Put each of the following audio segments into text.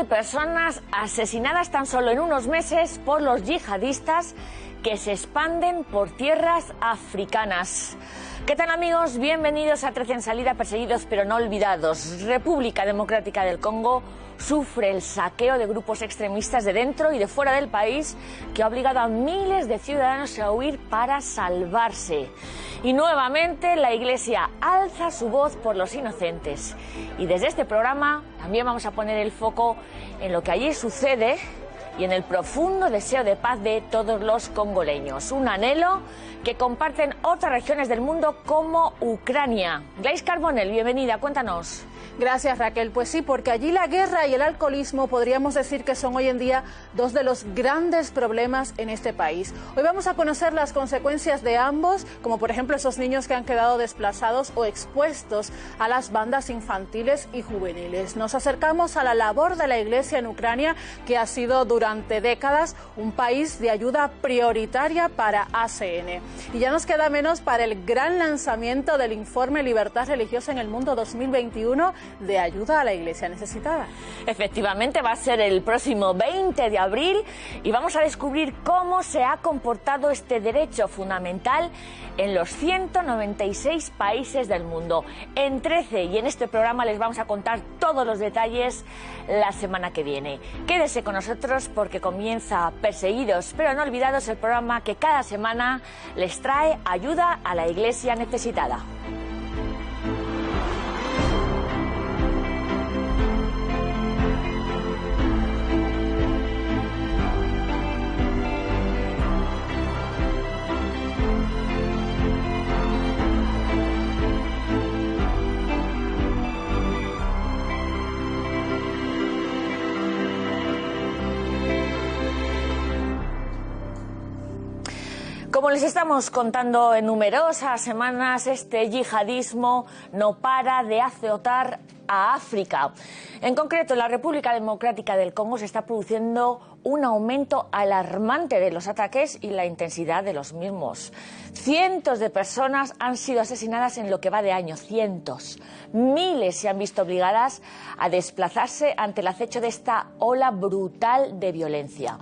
de personas asesinadas tan solo en unos meses por los yihadistas que se expanden por tierras africanas. ¿Qué tal, amigos? Bienvenidos a 13 en salida, perseguidos pero no olvidados. República Democrática del Congo sufre el saqueo de grupos extremistas de dentro y de fuera del país que ha obligado a miles de ciudadanos a huir para salvarse. Y nuevamente la Iglesia alza su voz por los inocentes. Y desde este programa también vamos a poner el foco en lo que allí sucede y en el profundo deseo de paz de todos los congoleños. Un anhelo que comparten otras regiones del mundo como Ucrania. Gladys Carbonell, bienvenida, cuéntanos. Gracias, Raquel. Pues sí, porque allí la guerra y el alcoholismo podríamos decir que son hoy en día dos de los grandes problemas en este país. Hoy vamos a conocer las consecuencias de ambos, como por ejemplo esos niños que han quedado desplazados o expuestos a las bandas infantiles y juveniles. Nos acercamos a la labor de la Iglesia en Ucrania, que ha sido durante décadas un país de ayuda prioritaria para ACN. Y ya nos queda menos para el gran lanzamiento del informe Libertad Religiosa en el Mundo 2021 de ayuda a la Iglesia necesitada. Efectivamente, va a ser el próximo 20 de abril y vamos a descubrir cómo se ha comportado este derecho fundamental en los 196 países del mundo. En 13 y en este programa les vamos a contar todos los detalles la semana que viene. Quédese con nosotros porque comienza Perseguidos pero no olvidados, el programa que cada semana les trae ayuda a la Iglesia necesitada. Como les estamos contando en numerosas semanas, este yihadismo no para de azotar a África. En concreto, en la República Democrática del Congo se está produciendo un aumento alarmante de los ataques y la intensidad de los mismos. Cientos de personas han sido asesinadas en lo que va de año, cientos. Miles se han visto obligadas a desplazarse ante el acecho de esta ola brutal de violencia.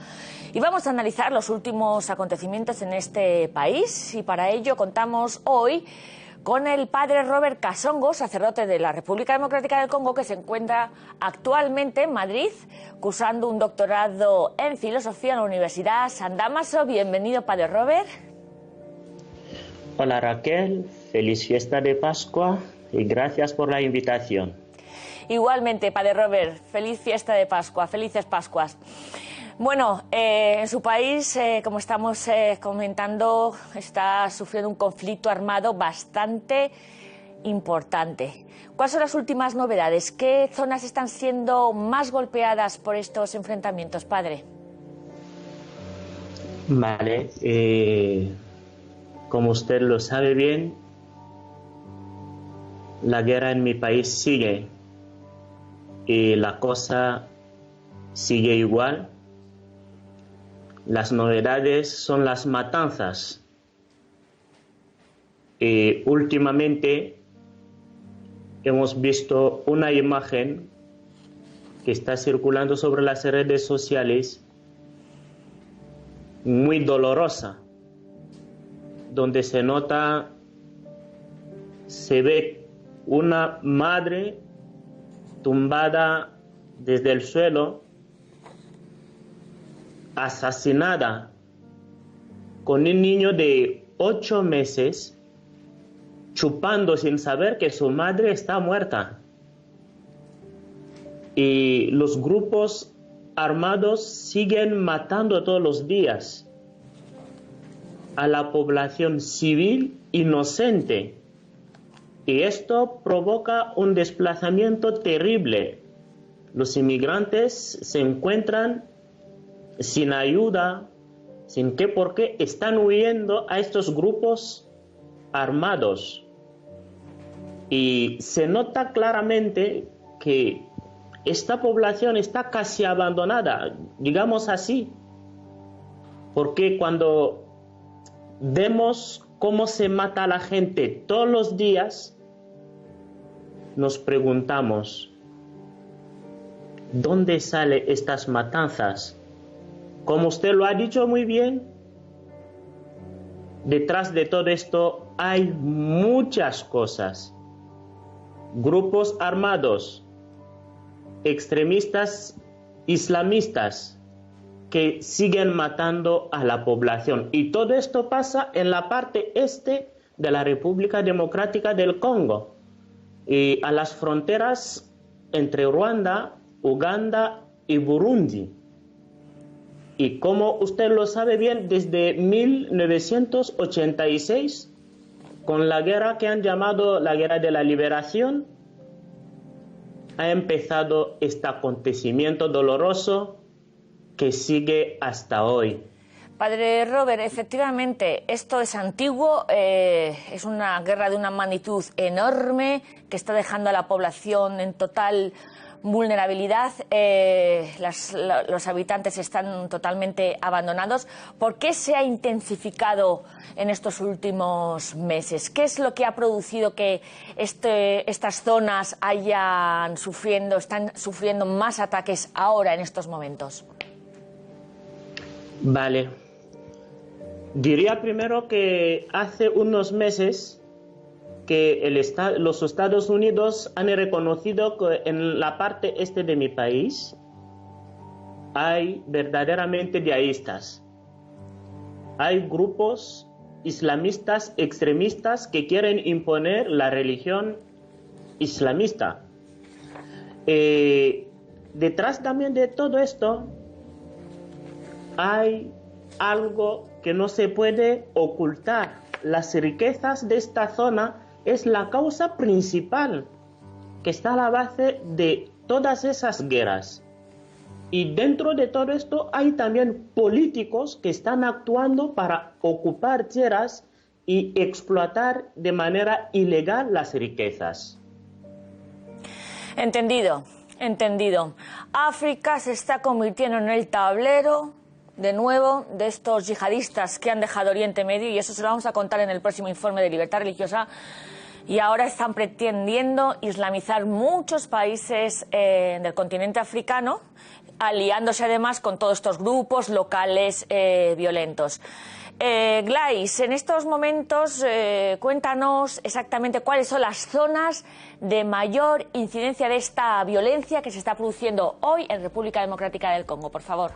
Y vamos a analizar los últimos acontecimientos en este país y para ello contamos hoy con el padre Robert Kasongo, sacerdote de la República Democrática del Congo, que se encuentra actualmente en Madrid cursando un doctorado en filosofía en la Universidad San Damaso. Bienvenido, padre Robert. Hola, Raquel, feliz fiesta de Pascua y gracias por la invitación. Igualmente, padre Robert, feliz fiesta de Pascua, felices Pascuas. Bueno, en su país, como estamos comentando, está sufriendo un conflicto armado bastante importante. ¿Cuáles son las últimas novedades? ¿Qué zonas están siendo más golpeadas por estos enfrentamientos, padre? Vale, como usted lo sabe bien, la guerra en mi país sigue y la cosa sigue igual. Las novedades son las matanzas. Últimamente hemos visto una imagen que está circulando sobre las redes sociales muy dolorosa, donde se ve una madre tumbada desde el suelo, asesinada, con un niño de 8 meses chupando sin saber que su madre está muerta. Y los grupos armados siguen matando todos los días a la población civil inocente. Y esto provoca un desplazamiento terrible. Los inmigrantes se encuentran sin ayuda, sin qué por qué están huyendo a estos grupos armados. Y se nota claramente que esta población está casi abandonada, digamos así, porque cuando vemos cómo se mata a la gente todos los días, nos preguntamos, ¿Dónde salen estas matanzas? Como usted lo ha dicho muy bien, detrás de todo esto hay muchas cosas. Grupos armados, extremistas islamistas que siguen matando a la población. Y todo esto pasa en la parte este de la República Democrática del Congo, y a las fronteras entre Ruanda, Uganda y Burundi. Y como usted lo sabe bien, desde 1986, con la guerra que han llamado la Guerra de la Liberación, ha empezado este acontecimiento doloroso que sigue hasta hoy. Padre Robert, efectivamente, esto es antiguo, es una guerra de una magnitud enorme que está dejando a la población en total vulnerabilidad. Los habitantes están totalmente abandonados. ¿Por qué se ha intensificado en estos últimos meses? ¿Qué es lo que ha producido que estas zonas están sufriendo más ataques ahora en estos momentos? Vale. Diría primero que hace unos meses que los Estados Unidos han reconocido que en la parte este de mi país hay verdaderamente yihadistas. Hay grupos islamistas extremistas que quieren imponer la religión islamista. Detrás también de todo esto hay algo que no se puede ocultar. Las riquezas de esta zona es la causa principal que está a la base de todas esas guerras. Y dentro de todo esto hay también políticos que están actuando para ocupar tierras y explotar de manera ilegal las riquezas. Entendido, entendido. África se está convirtiendo en el tablero de nuevo de estos yihadistas que han dejado Oriente Medio, y eso se lo vamos a contar en el próximo informe de Libertad Religiosa. Y ahora están pretendiendo islamizar muchos países del continente africano, aliándose además con todos estos grupos locales violentos. Glais, en estos momentos cuéntanos exactamente cuáles son las zonas de mayor incidencia de esta violencia que se está produciendo hoy en República Democrática del Congo, por favor.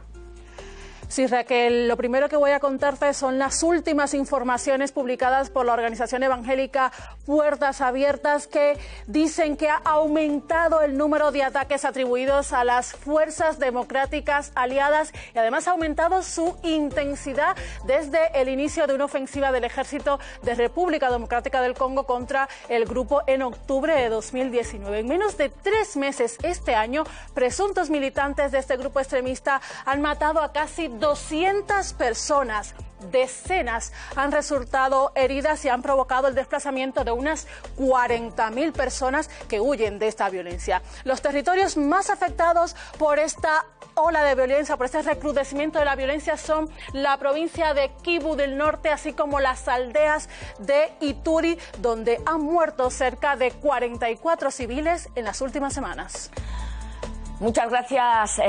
Sí, Raquel, lo primero que voy a contarte son las últimas informaciones publicadas por la organización evangélica Puertas Abiertas, que dicen que ha aumentado el número de ataques atribuidos a las fuerzas democráticas aliadas, y además ha aumentado su intensidad desde el inicio de una ofensiva del ejército de República Democrática del Congo contra el grupo en octubre de 2019. En menos de 3 meses este año, presuntos militantes de este grupo extremista han matado a casi 200 personas. Decenas han resultado heridas y han provocado el desplazamiento de unas 40.000 personas que huyen de esta violencia. Los territorios más afectados por esta ola de violencia, por este recrudecimiento de la violencia, son la provincia de Kivu del Norte, así como las aldeas de Ituri, donde han muerto cerca de 44 civiles en las últimas semanas. Muchas gracias,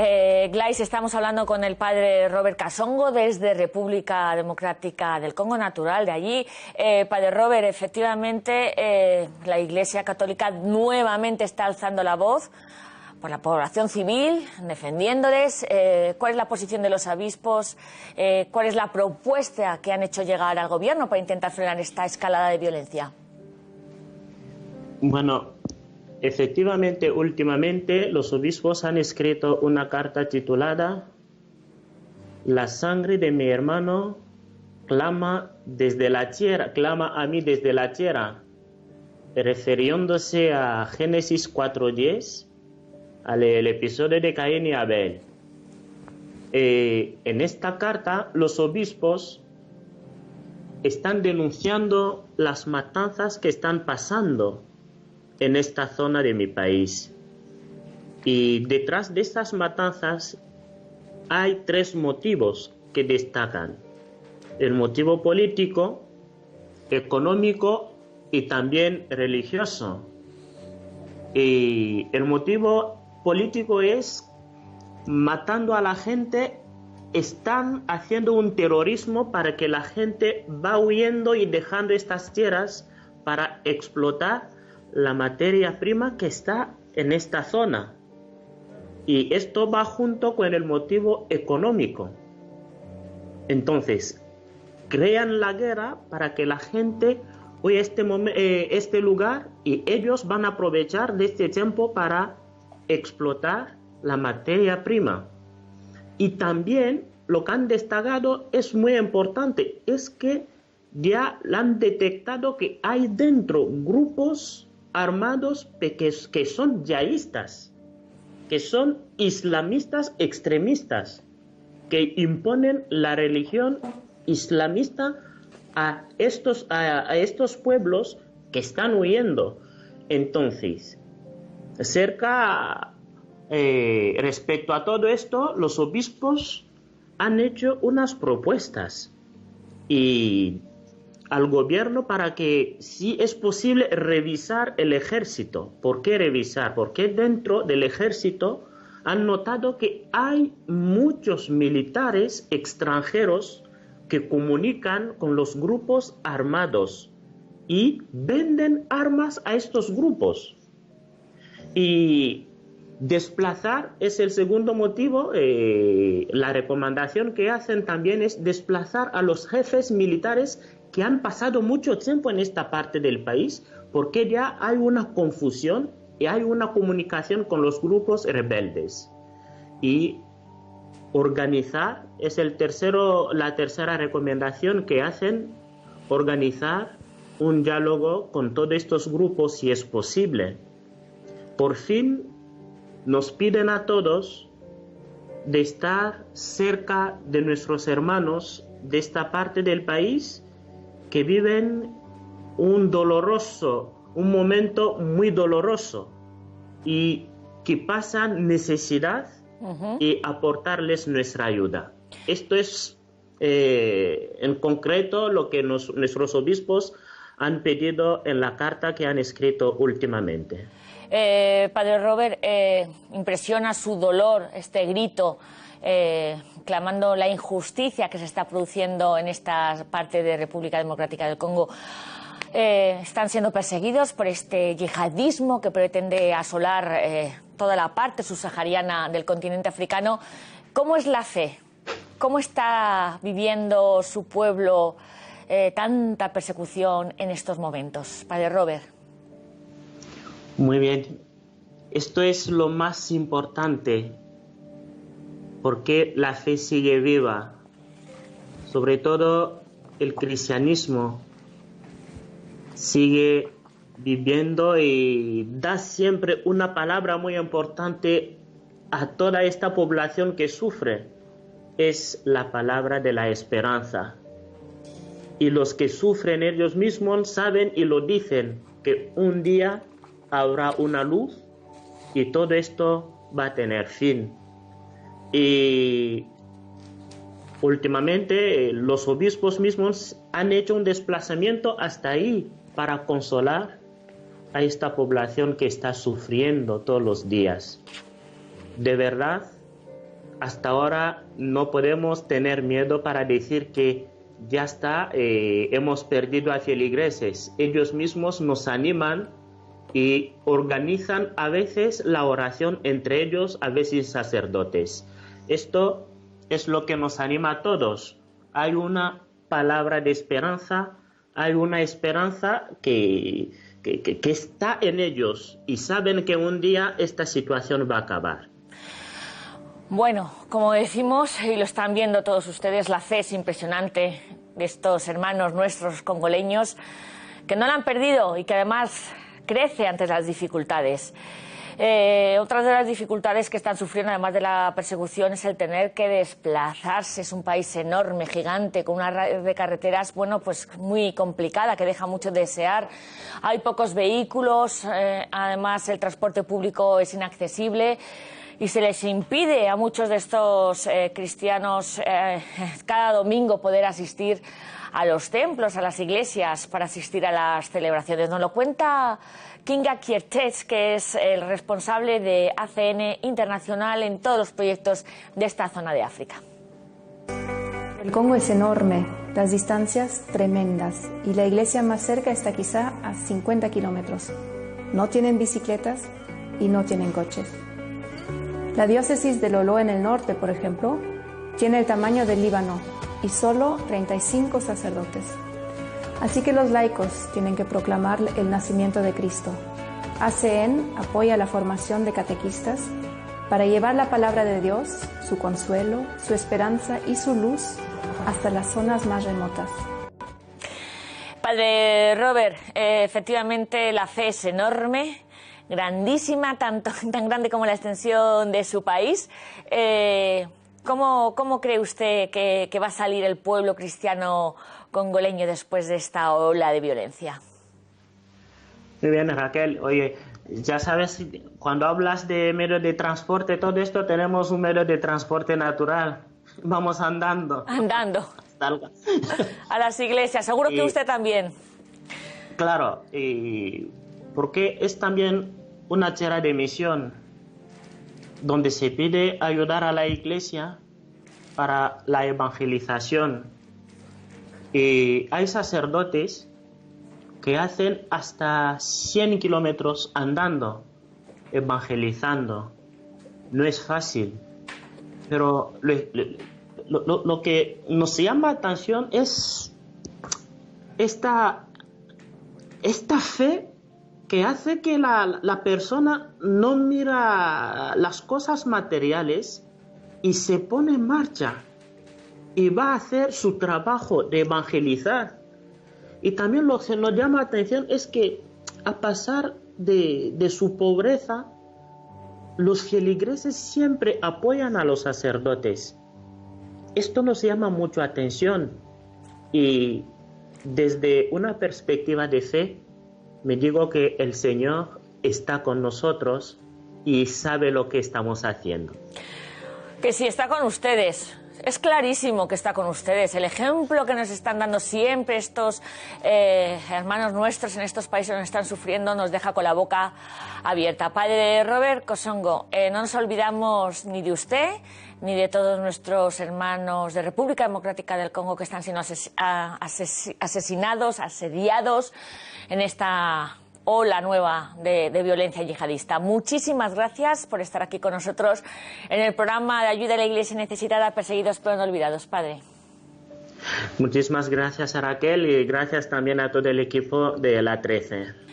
Glais. Estamos hablando con el padre Robert Kasongo desde República Democrática del Congo, natural de allí. Padre Robert, efectivamente, la Iglesia Católica nuevamente está alzando la voz por la población civil, defendiéndoles. ¿Cuál es la posición de los obispos? ¿Cuál es la propuesta que han hecho llegar al gobierno para intentar frenar esta escalada de violencia? Bueno, efectivamente, últimamente los obispos han escrito una carta titulada "La sangre de mi hermano clama desde la tierra, clama a mí desde la tierra", refiriéndose a Génesis 4:10, al episodio de Caín y Abel. En esta carta los obispos están denunciando las matanzas que están pasando en esta zona de mi país. Y detrás de estas matanzas hay 3 motivos que destacan: el motivo político, económico y también religioso. Y el motivo político es matando a la gente, están haciendo un terrorismo para que la gente va huyendo y dejando estas tierras para explotar la materia prima que está en esta zona. Y esto va junto con el motivo económico. Entonces, crean la guerra para que la gente huya este lugar, y ellos van a aprovechar de este tiempo para explotar la materia prima. Y también lo que han destacado es muy importante, es que ya han detectado que hay dentro grupos armados que son yihadistas, que son islamistas extremistas, que imponen la religión islamista a estos pueblos que están huyendo. Entonces, respecto a todo esto, los obispos han hecho unas propuestas al gobierno para que, si es posible, revisar el ejército. ¿Por qué revisar? Porque dentro del ejército han notado que hay muchos militares extranjeros que comunican con los grupos armados y venden armas a estos grupos. Y desplazar es el segundo motivo. La recomendación que hacen también es desplazar a los jefes militares que han pasado mucho tiempo en esta parte del país, porque ya hay una confusión y hay una comunicación con los grupos rebeldes. Y organizar es la tercera recomendación que hacen, organizar un diálogo con todos estos grupos si es posible. Por fin nos piden a todos de estar cerca de nuestros hermanos de esta parte del país que viven un momento muy doloroso y que pasan necesidad, y aportarles nuestra ayuda. Esto es en concreto lo que nuestros obispos han pedido en la carta que han escrito últimamente. Padre Robert, impresiona su dolor, este grito, clamando la injusticia que se está produciendo en esta parte de República Democrática del Congo. Están siendo perseguidos por este yihadismo que pretende asolar toda la parte subsahariana del continente africano. ¿Cómo es la fe? ¿Cómo está viviendo su pueblo tanta persecución en estos momentos? Padre Robert. Muy bien. Esto es lo más importante, porque la fe sigue viva. Sobre todo el cristianismo sigue viviendo y da siempre una palabra muy importante a toda esta población que sufre. Es la palabra de la esperanza. Y los que sufren ellos mismos saben y lo dicen, que un día habrá una luz y todo esto va a tener fin. Y últimamente los obispos mismos han hecho un desplazamiento hasta ahí para consolar a esta población que está sufriendo todos los días. De verdad, hasta ahora no podemos tener miedo para decir que ya está, hemos perdido a feligreses. Ellos mismos nos animan y organizan a veces la oración entre ellos, a veces sacerdotes. Esto es lo que nos anima a todos. Hay una palabra de esperanza, hay una esperanza que está en ellos y saben que un día esta situación va a acabar. Bueno, como decimos, y lo están viendo todos ustedes, la fe es impresionante de estos hermanos nuestros congoleños, que no la han perdido y que además crece ante las dificultades. Otras de las dificultades que están sufriendo, además de la persecución, es el tener que desplazarse. Es un país enorme, gigante, con una red de carreteras, bueno, pues muy complicada, que deja mucho de desear. Hay pocos vehículos, además el transporte público es inaccesible. y se les impide a muchos de estos cristianos cada domingo poder asistir a los templos, a las iglesias, para asistir a las celebraciones. Nos lo cuenta Kinga Kiertz, que es el responsable de ACN Internacional en todos los proyectos de esta zona de África. El Congo es enorme, las distancias tremendas y la iglesia más cerca está quizá a 50 kilómetros. No tienen bicicletas y no tienen coches. La diócesis de Lolo en el norte, por ejemplo, tiene el tamaño del Líbano y solo 35 sacerdotes. Así que los laicos tienen que proclamar el nacimiento de Cristo. ACN apoya la formación de catequistas para llevar la palabra de Dios, su consuelo, su esperanza y su luz hasta las zonas más remotas. Padre Robert, efectivamente la fe es enorme, grandísima, tan grande como la extensión de su país. ¿Cómo cree usted que va a salir el pueblo cristiano congoleño después de esta ola de violencia? Muy bien, Raquel. Oye, ya sabes, cuando hablas de medio de transporte, todo esto, tenemos un medio de transporte natural. Vamos andando. Andando. A las iglesias, seguro que usted también. Claro, porque es también una tierra de misión, donde se pide ayudar a la iglesia para la evangelización. Y hay sacerdotes que hacen hasta 100 kilómetros andando, evangelizando. No es fácil, pero lo que nos llama la atención es esta fe que hace que la persona no mira las cosas materiales y se pone en marcha y va a hacer su trabajo de evangelizar. Y también lo que nos llama la atención es que a pesar de su pobreza, los feligreses siempre apoyan a los sacerdotes. Esto nos llama mucho la atención y desde una perspectiva de fe, me digo que el Señor está con nosotros y sabe lo que estamos haciendo. Que sí, está con ustedes. Es clarísimo que está con ustedes. El ejemplo que nos están dando siempre estos hermanos nuestros en estos países donde están sufriendo nos deja con la boca abierta. Padre Robert Kosongo, no nos olvidamos ni de usted ni de todos nuestros hermanos de República Democrática del Congo que están siendo asesinados, asediados en esta ola nueva de violencia yihadista. Muchísimas gracias por estar aquí con nosotros en el programa de ayuda a la Iglesia necesitada, perseguidos pero no olvidados. Padre. Muchísimas gracias a Raquel y gracias también a todo el equipo de la 13.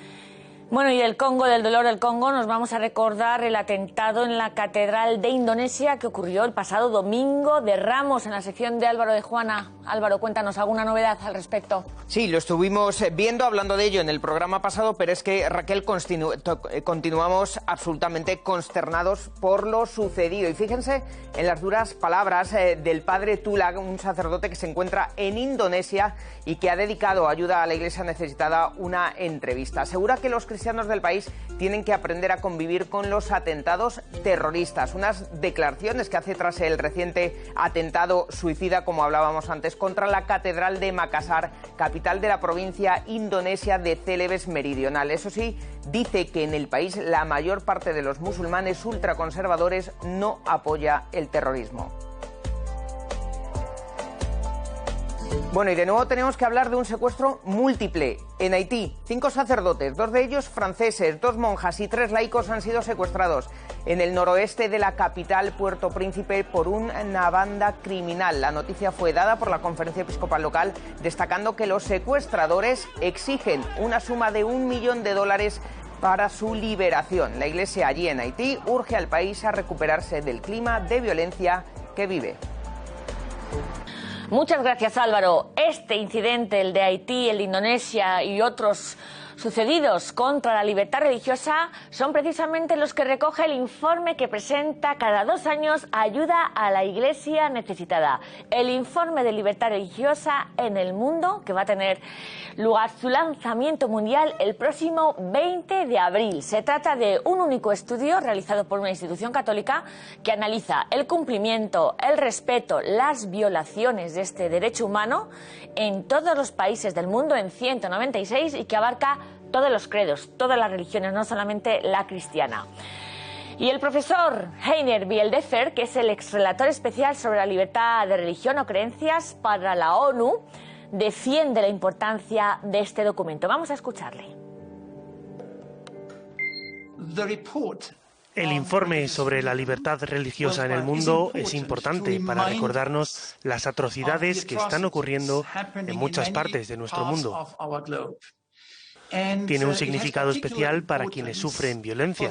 Bueno, y del Congo, del dolor del Congo, nos vamos a recordar el atentado en la Catedral de Indonesia que ocurrió el pasado domingo de Ramos, en la sección de Álvaro de Juana. Álvaro, cuéntanos alguna novedad al respecto. Sí, lo estuvimos viendo, hablando de ello en el programa pasado, pero es que, Raquel, continuamos absolutamente consternados por lo sucedido. Y fíjense en las duras palabras del padre Tula, un sacerdote que se encuentra en Indonesia y que ha dedicado ayuda a la Iglesia necesitada una entrevista. Asegura que los cristianos del país tienen que aprender a convivir con los atentados terroristas. Unas declaraciones que hace tras el reciente atentado suicida, como hablábamos antes, contra la Catedral de Makassar, capital de la provincia indonesia de Celebes Meridional. Eso sí, dice que en el país la mayor parte de los musulmanes ultraconservadores no apoya el terrorismo. Bueno, y de nuevo tenemos que hablar de un secuestro múltiple. En Haití, 5 sacerdotes, 2 de ellos franceses, 2 monjas y 3 laicos han sido secuestrados en el noroeste de la capital, Puerto Príncipe, por una banda criminal. La noticia fue dada por la Conferencia Episcopal local, destacando que los secuestradores exigen una suma de $1 millón para su liberación. La Iglesia allí en Haití urge al país a recuperarse del clima de violencia que vive. Muchas gracias, Álvaro. Este incidente, el de Haití, el de Indonesia y otros sucedidos contra la libertad religiosa son precisamente los que recoge el informe que presenta cada 2 años Ayuda a la Iglesia Necesitada. El informe de libertad religiosa en el mundo, que va a tener lugar su lanzamiento mundial el próximo 20 de abril. Se trata de un único estudio realizado por una institución católica que analiza el cumplimiento, el respeto, las violaciones de este derecho humano en todos los países del mundo, en 196, y que abarca todos los credos, todas las religiones, no solamente la cristiana. Y el profesor Heiner Bieldefer, que es el exrelator especial sobre la libertad de religión o creencias para la ONU, defiende la importancia de este documento. Vamos a escucharle. El informe sobre la libertad religiosa en el mundo es importante para recordarnos las atrocidades que están ocurriendo en muchas partes de nuestro mundo. Tiene un significado especial para quienes sufren violencia.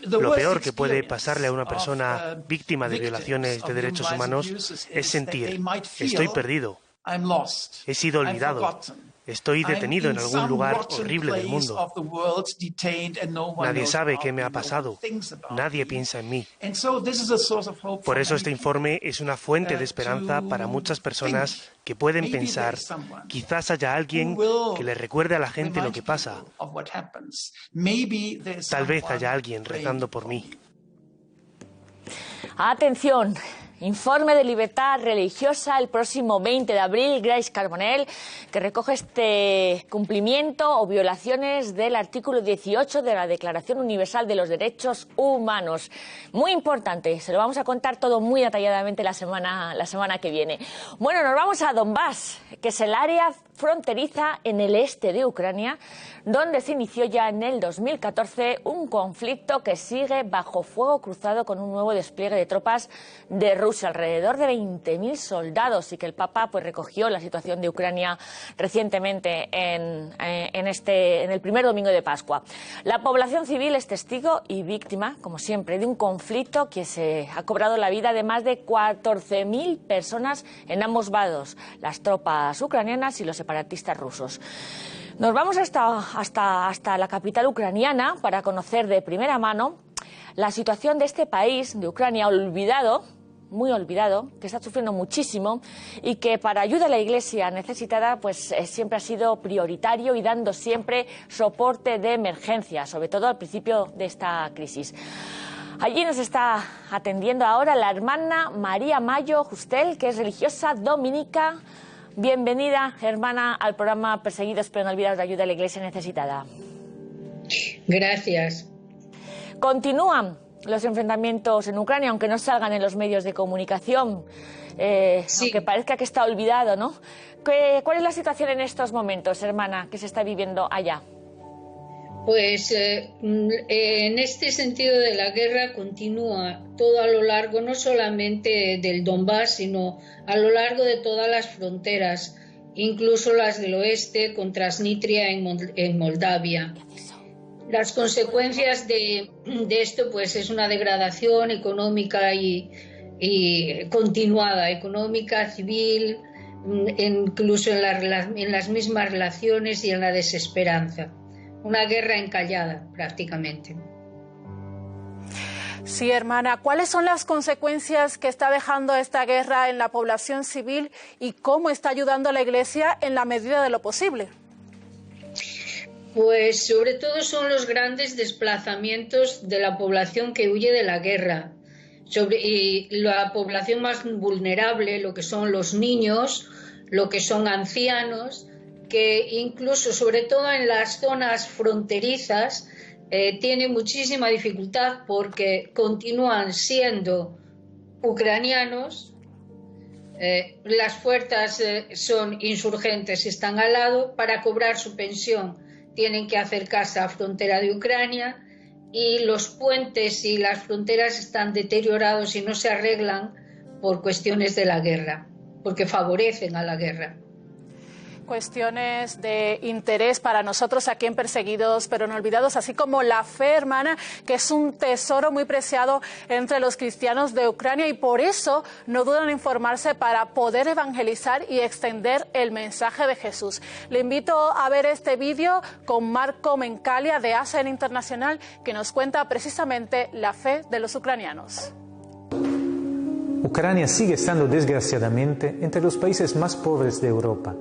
Lo peor que puede pasarle a una persona víctima de violaciones de derechos humanos es sentir: estoy perdido, he sido olvidado, estoy detenido en algún lugar horrible del mundo. Nadie sabe qué me ha pasado, nadie piensa en mí. Por eso este informe es una fuente de esperanza para muchas personas que pueden pensar: quizás haya alguien que le recuerde a la gente lo que pasa. Tal vez haya alguien rezando por mí. Atención. Informe de libertad religiosa el próximo 20 de abril, Grace Carbonell, que recoge este cumplimiento o violaciones del artículo 18 de la Declaración Universal de los Derechos Humanos. Muy importante, se lo vamos a contar todo muy detalladamente la semana que viene. Bueno, nos vamos a Donbass, que es el área fronteriza en el este de Ucrania, donde se inició ya en el 2014 un conflicto que sigue bajo fuego cruzado con un nuevo despliegue de tropas de Rusia, alrededor de 20.000 soldados, y que el Papa pues recogió la situación de Ucrania recientemente en el primer domingo de Pascua. La población civil es testigo y víctima, como siempre, de un conflicto que se ha cobrado la vida de más de 14.000 personas en ambos bandos, las tropas ucranianas y los separatistas rusos. Nos vamos hasta la capital ucraniana para conocer de primera mano la situación de este país, de Ucrania, olvidado, muy olvidado, que está sufriendo muchísimo y que para ayuda a la Iglesia necesitada pues siempre ha sido prioritario y dando siempre soporte de emergencia, sobre todo al principio de esta crisis. Allí nos está atendiendo ahora la hermana María Mayo Justel, que es religiosa dominica. Bienvenida, hermana, al programa Perseguidos pero no olvidados de ayuda a la Iglesia necesitada. Gracias. Continúan los enfrentamientos en Ucrania, aunque no salgan en los medios de comunicación, sí, aunque parezca que está olvidado, ¿no? ¿Cuál es la situación en estos momentos, hermana, que se está viviendo allá? Pues en este sentido de la guerra continúa todo a lo largo, no solamente del Donbass, sino a lo largo de todas las fronteras, incluso las del oeste, con Transnistria en Moldavia. Las consecuencias de esto pues es una degradación económica y continuada, económica, civil, incluso en las mismas relaciones y en la desesperanza. Una guerra encallada, prácticamente. Sí, hermana. ¿Cuáles son las consecuencias que está dejando esta guerra en la población civil y cómo está ayudando a la Iglesia en la medida de lo posible? Pues sobre todo son los grandes desplazamientos de la población que huye de la guerra. Y la población más vulnerable, lo que son los niños, lo que son ancianos, que incluso, sobre todo en las zonas fronterizas, tiene muchísima dificultad porque continúan siendo ucranianos, las fuerzas son insurgentes y están al lado. Para cobrar su pensión tienen que acercarse a la frontera de Ucrania y los puentes y las fronteras están deteriorados y no se arreglan por cuestiones de la guerra, porque favorecen a la guerra. cuestiones de interés para nosotros aquí en Perseguidos pero no olvidados, así como la fe, hermana, que es un tesoro muy preciado entre los cristianos de Ucrania, y por eso no dudan en informarse para poder evangelizar y extender el mensaje de Jesús. Le invito a ver este vídeo con Marco Mencalia de ASEAN Internacional, que nos cuenta precisamente la fe de los ucranianos. Ucrania sigue estando desgraciadamente entre los países más pobres de Europa,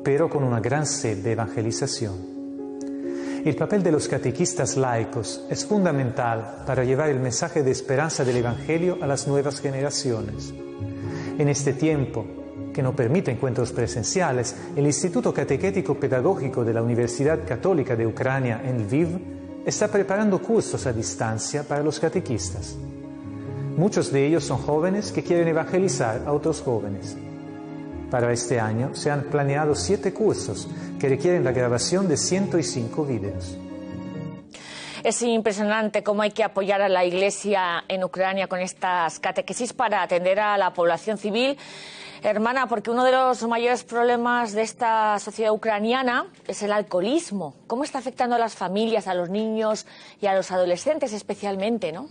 pero con una gran sed de evangelización. El papel de los catequistas laicos es fundamental para llevar el mensaje de esperanza del Evangelio a las nuevas generaciones. En este tiempo, que no permite encuentros presenciales, el Instituto Catequético Pedagógico de la Universidad Católica de Ucrania en Lviv está preparando cursos a distancia para los catequistas. Muchos de ellos son jóvenes que quieren evangelizar a otros jóvenes. Para este año se han planeado 7 cursos que requieren la grabación de 105 vídeos. Es impresionante cómo hay que apoyar a la Iglesia en Ucrania con estas catequesis para atender a la población civil. Hermana, porque uno de los mayores problemas de esta sociedad ucraniana es el alcoholismo. ¿Cómo está afectando a las familias, a los niños y a los adolescentes especialmente, no?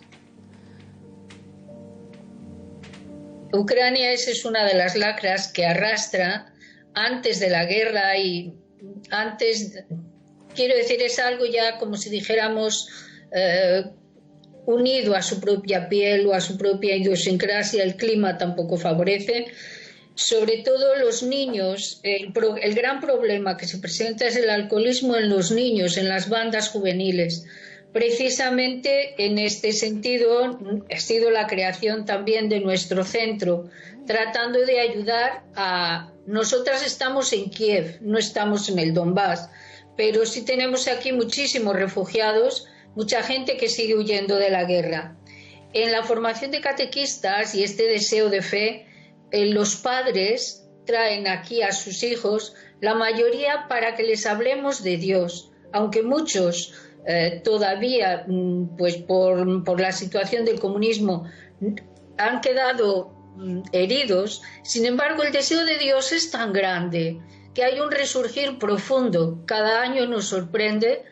Ucrania es una de las lacras que arrastra antes de la guerra y antes, quiero decir, es algo ya como si dijéramos unido a su propia piel o a su propia idiosincrasia. El clima tampoco favorece. Sobre todo los niños, el gran problema que se presenta es el alcoholismo en los niños, en las bandas juveniles. Precisamente en este sentido ha sido la creación también de nuestro centro, tratando de ayudar a... Nosotras estamos en Kiev, no estamos en el Donbass, pero sí tenemos aquí muchísimos refugiados, mucha gente que sigue huyendo de la guerra. En la formación de catequistas y este deseo de fe, los padres traen aquí a sus hijos, la mayoría para que les hablemos de Dios, aunque muchos... todavía, pues por la situación del comunismo, han quedado heridos. Sin embargo, el deseo de Dios es tan grande que hay un resurgir profundo. Cada año nos sorprende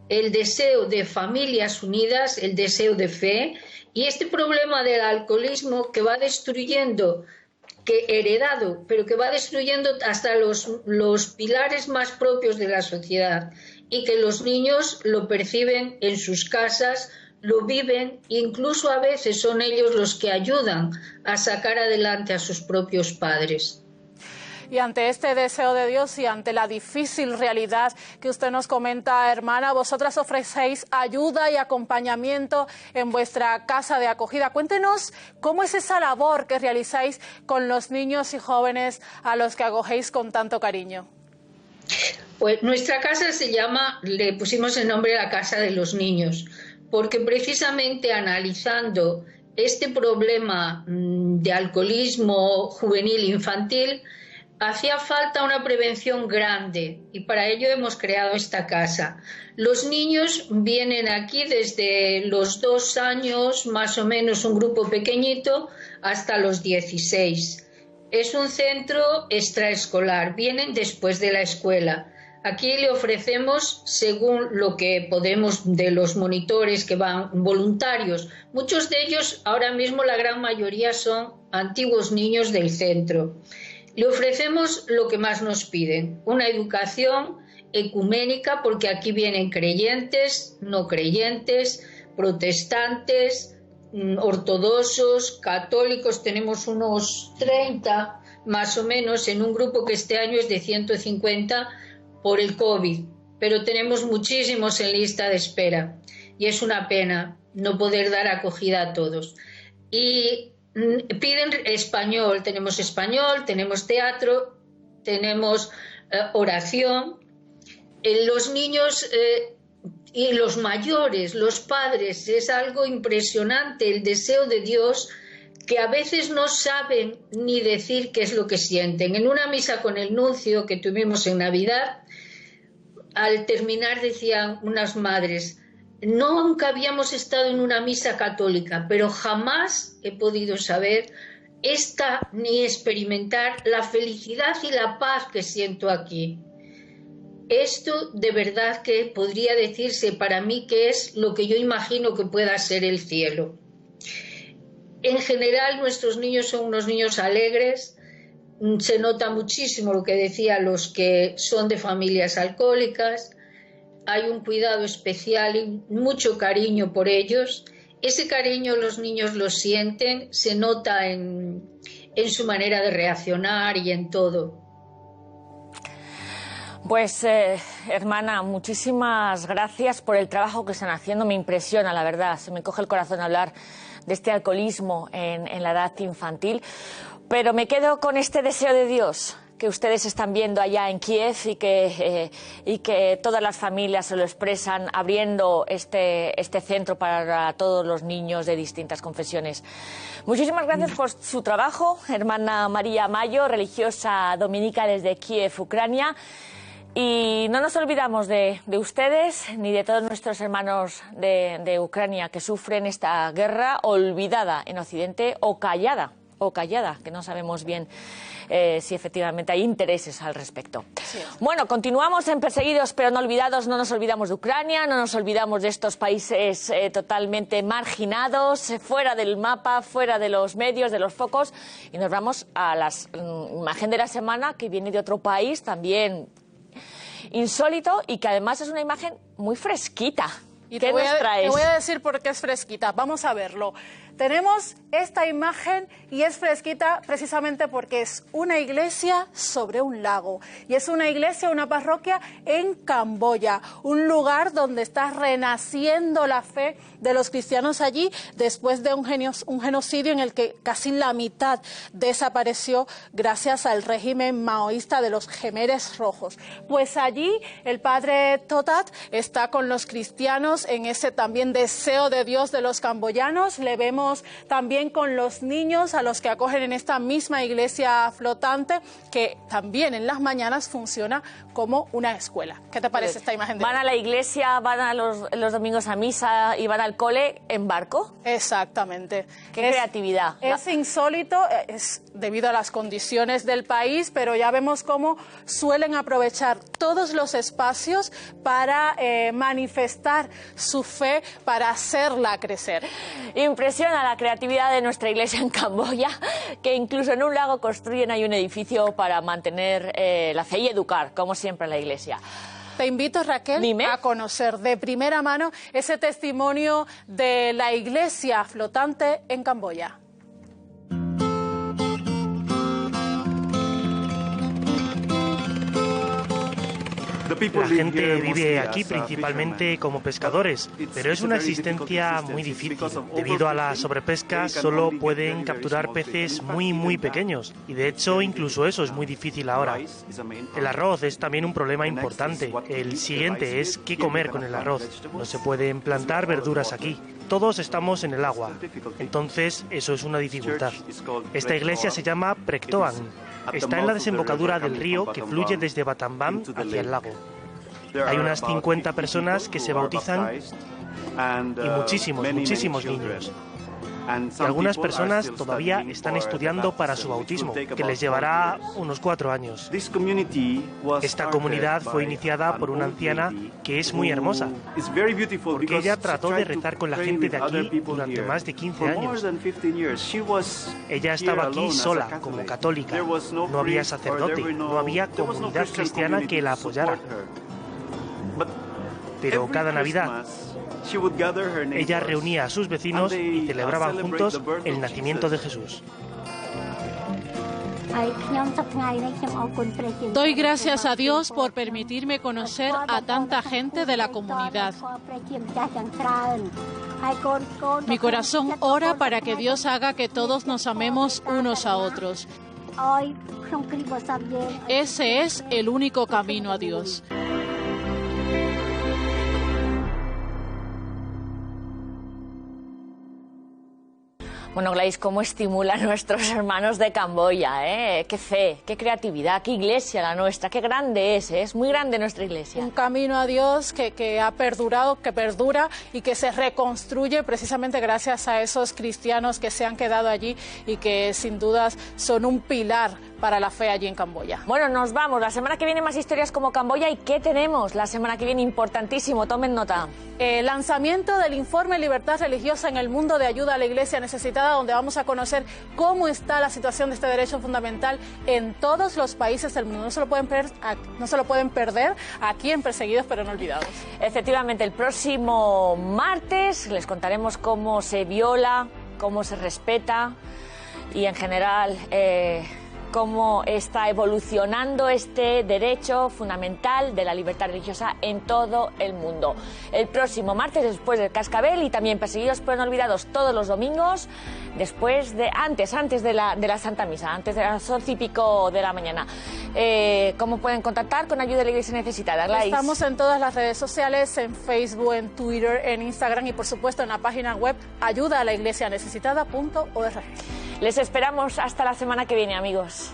el deseo de familias unidas, el deseo de fe, y este problema del alcoholismo que va destruyendo, que heredado, pero que va destruyendo hasta los pilares más propios de la sociedad, y que los niños lo perciben en sus casas, lo viven, incluso a veces son ellos los que ayudan a sacar adelante a sus propios padres. Y ante este deseo de Dios y ante la difícil realidad que usted nos comenta, hermana, vosotras ofrecéis ayuda y acompañamiento en vuestra casa de acogida. Cuéntenos cómo es esa labor que realizáis con los niños y jóvenes a los que acogéis con tanto cariño. Pues nuestra casa se llama, le pusimos el nombre la Casa de los Niños, porque precisamente analizando este problema de alcoholismo juvenil infantil, hacía falta una prevención grande y para ello hemos creado esta casa. Los niños vienen aquí desde los 2 años, más o menos un grupo pequeñito, hasta los 16. Es un centro extraescolar, vienen después de la escuela. Aquí le ofrecemos, según lo que podemos, de los monitores que van voluntarios. Muchos de ellos, ahora mismo la gran mayoría, son antiguos niños del centro. Le ofrecemos lo que más nos piden, una educación ecuménica, porque aquí vienen creyentes, no creyentes, protestantes, ortodoxos, católicos. Tenemos unos 30 más o menos en un grupo que este año es de 150 por el COVID, pero tenemos muchísimos en lista de espera y es una pena no poder dar acogida a todos. Y piden español, tenemos teatro, tenemos oración. Los niños y los mayores, los padres, es algo impresionante el deseo de Dios, que a veces no saben ni decir qué es lo que sienten. En una misa con el nuncio que tuvimos en Navidad, al terminar decían unas madres: nunca habíamos estado en una misa católica, pero jamás he podido saber ni experimentar la felicidad y la paz que siento aquí. esto de verdad que podría decirse para mí que es lo que yo imagino que pueda ser el cielo. En general nuestros niños son unos niños alegres, se nota muchísimo lo que decía los que son de familias alcohólicas, hay un cuidado especial y mucho cariño por ellos. Ese cariño los niños lo sienten, se nota en su manera de reaccionar y en todo. Pues, hermana, muchísimas gracias por el trabajo que están haciendo. Me impresiona, la verdad. Se me coge el corazón hablar de este alcoholismo en la edad infantil. Pero me quedo con este deseo de Dios que ustedes están viendo allá en Kiev y que todas las familias se lo expresan abriendo este centro para todos los niños de distintas confesiones. Muchísimas gracias por su trabajo, hermana María Mayo, religiosa dominica desde Kiev, Ucrania. Y no nos olvidamos de ustedes ni de todos nuestros hermanos de Ucrania que sufren esta guerra olvidada en Occidente o callada, que no sabemos bien si efectivamente hay intereses al respecto. Sí. Bueno, continuamos en Perseguidos pero no olvidados. No nos olvidamos de Ucrania, no nos olvidamos de estos países totalmente marginados, fuera del mapa, fuera de los medios, de los focos. Y nos vamos a la imagen de la semana, que viene de otro país también insólito y que además es una imagen muy fresquita. Y ¿Qué nos traes? Te voy a decir por qué es fresquita. Vamos a verlo. Tenemos esta imagen y es fresquita precisamente porque es una iglesia sobre un lago. Y es una iglesia, una parroquia en Camboya, un lugar donde está renaciendo la fe de los cristianos allí después de un genocidio en el que casi la mitad desapareció gracias al régimen maoísta de los Jemeres Rojos. Pues allí el padre Totat está con los cristianos en ese también deseo de Dios de los camboyanos. Le vemos también con los niños a los que acogen en esta misma iglesia flotante, que también en las mañanas funciona como una escuela. ¿Qué te parece esta imagen? ¿Van a la iglesia, van a los domingos a misa y van al cole en barco? Exactamente. ¡Qué creatividad! Es insólito, es debido a las condiciones del país, pero ya vemos cómo suelen aprovechar todos los espacios para manifestar su fe, para hacerla crecer. Impresiona la creatividad de nuestra iglesia en Camboya, que incluso en un lago construyen ahí un edificio para mantener la fe y educar, como siempre, la iglesia. Te invito, Raquel, a conocer de primera mano ese testimonio de la iglesia flotante en Camboya. La gente vive aquí principalmente como pescadores, pero es una existencia muy difícil. Debido a la sobrepesca, solo pueden capturar peces muy pequeños, y de hecho incluso eso es muy difícil ahora. El arroz es también un problema importante. El siguiente es qué comer con el arroz. No se pueden plantar verduras aquí. Todos estamos en el agua, entonces eso es una dificultad. Esta iglesia se llama Prektoan. Está en la desembocadura del río que fluye desde Battambam hacia el lago. Hay unas 50 personas que se bautizan y muchísimos niños. Y algunas personas todavía están estudiando para su bautismo, que les llevará unos 4 años. Esta comunidad fue iniciada por una anciana que es muy hermosa, porque ella trató de rezar con la gente de aquí durante más de 15 años. Ella estaba aquí sola, como católica. No había sacerdote, no había comunidad cristiana que la apoyara. Pero cada Navidad ella reunía a sus vecinos y celebraban juntos el nacimiento de Jesús. Doy gracias a Dios por permitirme conocer a tanta gente de la comunidad. Mi corazón ora para que Dios haga que todos nos amemos unos a otros. Ese es el único camino a Dios. Bueno, Gladys, ¿cómo estimula a nuestros hermanos de Camboya? Qué fe, qué creatividad, qué iglesia la nuestra, qué grande es muy grande nuestra iglesia. Un camino a Dios que ha perdurado, que perdura y que se reconstruye precisamente gracias a esos cristianos que se han quedado allí y que sin dudas son un pilar para la fe allí en Camboya. Bueno, nos vamos. La semana que viene más historias como Camboya. ¿Y qué tenemos? La semana que viene importantísimo, tomen nota. Lanzamiento del informe Libertad Religiosa en el Mundo de Ayuda a la Iglesia Necesitada, donde vamos a conocer cómo está la situación de este derecho fundamental en todos los países del mundo. No se lo pueden perder aquí en Perseguidos pero no olvidados. Efectivamente, el próximo martes les contaremos cómo se viola, cómo se respeta y en general cómo está evolucionando este derecho fundamental de la libertad religiosa en todo el mundo. El próximo martes, después del Cascabel, y también Perseguidos pero no olvidados todos los domingos, antes de la Santa Misa, antes de las 11:00 de la mañana. ¿Cómo pueden contactar con Ayuda a la Iglesia Necesitada, Gladys? Estamos en todas las redes sociales, en Facebook, en Twitter, en Instagram y por supuesto en la página web ayudaalaiglesianecesitada.org. Les esperamos hasta la semana que viene, amigos.